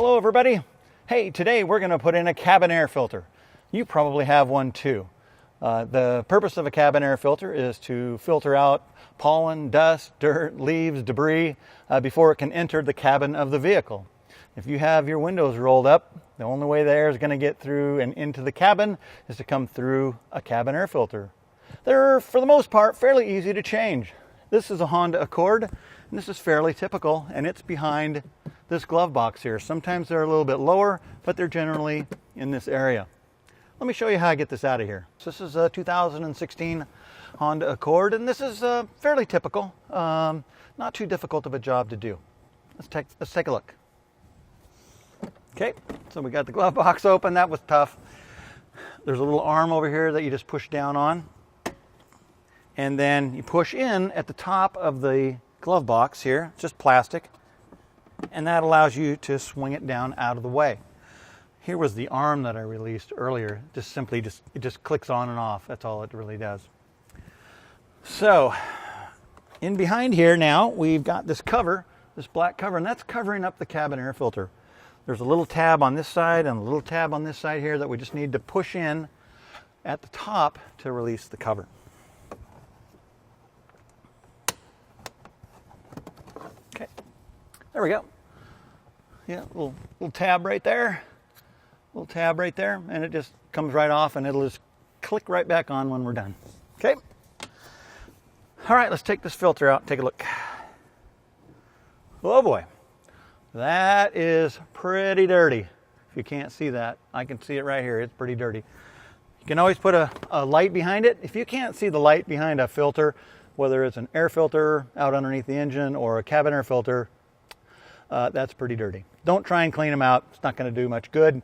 Hello everybody. Hey, today we're going to put in a cabin air filter. You probably have one too. The purpose of a cabin air filter is to filter out pollen, dust, dirt, leaves, debris before it can enter the cabin of the vehicle. If you have your windows rolled up, the only way the air is going to get through and into the cabin is to come through a cabin air filter. They're, for the most part, fairly easy to change. This is a Honda Accord, and this is fairly typical, and it's behind this glove box here. Sometimes they're a little bit lower, but they're generally in this area. Let me show you how I get this out of here. So this is a 2016 Honda Accord, and this is fairly typical. Not too difficult of a job to do. Let's take a look. Okay, so we got the glove box open. That was tough. There's a little arm over here that you just push down on, and then you push in at the top of the glove box here. It's just plastic, and that allows you to swing it down out of the way. Here was the arm that I released earlier. It just clicks on and off. That's all it really does. So in behind here now, we've got this cover, this black cover, and that's covering up the cabin air filter. There's a little tab on this side and a little tab on this side here that we just need to push in at the top to release the cover. Okay, there we go. Yeah, little tab right there. Little tab right there, and it just comes right off, and it'll just click right back on when we're done. Okay. All right, let's take this filter out and take a look. Oh boy, that is pretty dirty. If you can't see that, I can see it right here. It's pretty dirty. You can always put a light behind it. If you can't see the light behind a filter, whether it's an air filter out underneath the engine or a cabin air filter, that's pretty dirty. Don't try and clean them out. It's not going to do much good.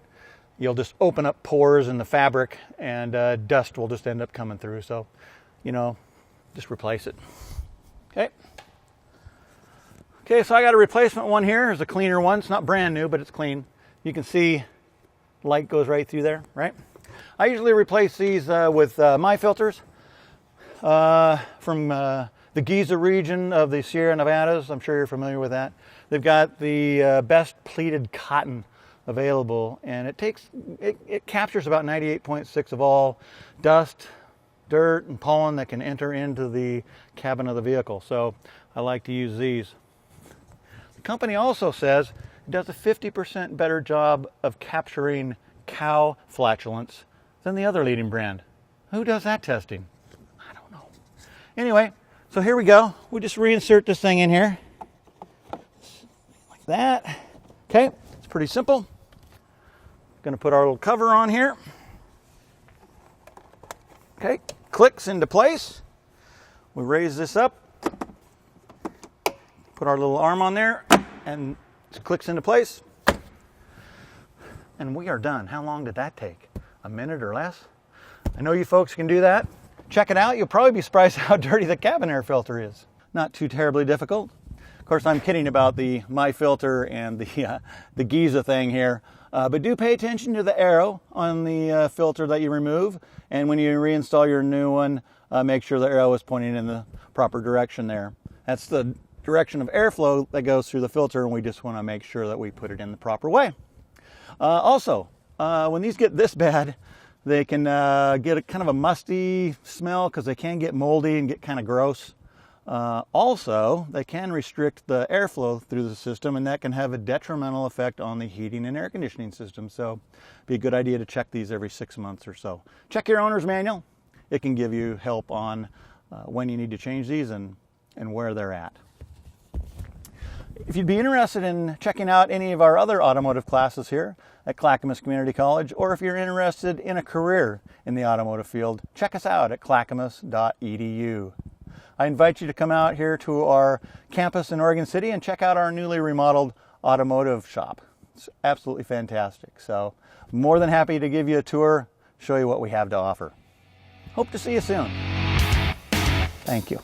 You'll just open up pores in the fabric, and dust will just end up coming through. So, just replace it. Okay. Okay, so I got a replacement one here. There's a cleaner one. It's not brand new, but it's clean. You can see light goes right through there, right? I usually replace these with my filters from the Giza region of the Sierra Nevadas. I'm sure you're familiar with that. They've got the best pleated cotton available, and it captures about 98.6 of all dust, dirt, and pollen that can enter into the cabin of the vehicle. So I like to use these. The company also says it does a 50% better job of capturing cow flatulence than the other leading brand. Who does that testing? I don't know. Anyway, so here we go. We just reinsert this thing in here like that. Okay, it's pretty simple. Going to put our little cover on here. Okay, clicks into place. We raise this up, put our little arm on there, and it clicks into place. And we are done. How long did that take? A minute or less? I know you folks can do that. Check it out. You'll probably be surprised how dirty the cabin air filter is. Not too terribly difficult. Of course, I'm kidding about the My Filter and the Giza thing here. But do pay attention to the arrow on the filter that you remove. And when you reinstall your new one, make sure the arrow is pointing in the proper direction there. That's the direction of airflow that goes through the filter, and we just want to make sure that we put it in the proper way. Also, when these get this bad, they can get a kind of a musty smell because they can get moldy and get kind of gross. Also, they can restrict the airflow through the system, and that can have a detrimental effect on the heating and air conditioning system. So it'd be a good idea to check these every 6 months or so. Check your owner's manual. It can give you help on when you need to change these and where they're at. If you'd be interested in checking out any of our other automotive classes here at Clackamas Community College, or if you're interested in a career in the automotive field, check us out at clackamas.edu. I invite you to come out here to our campus in Oregon City and check out our newly remodeled automotive shop. It's absolutely fantastic. So more than happy to give you a tour, show you what we have to offer. Hope to see you soon. Thank you.